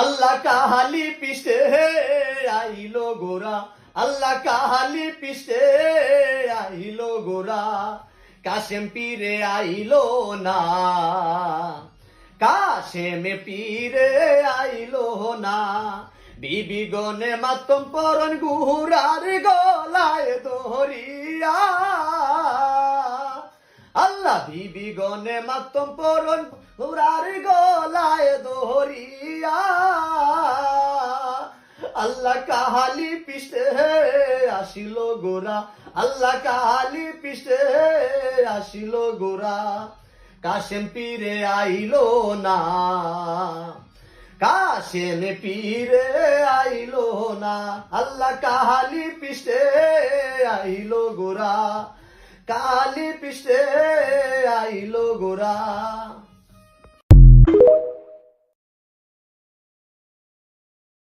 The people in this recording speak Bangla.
আল্লাহ কাহালি পিষ্টে আইলো গোরা, আল্লাহ কাহালি পিষ্টে আইলো গোরা, কাশেম পীরে আইলো না, কাশেম পীরে আইলো না। বিবি গনে মাতম পরন গুহুরার গলায় ধরিয়া, আল্লাহ বিবি গনে মাতম পরন গুহুরার গলায় ধরিয়া, আল্লাহ কাহালি পিষ্টে আসিল গোরা, আল্লাহ কাহালি পিষ্টে আসিল গোরা, কাশেম পীরে আইলো না, কাশেম পীরে আইলো না। আল্লাহ কাহালি পিষ্টে আইলো গোরা, কাহালি পিষ্টে আইলো গোরা।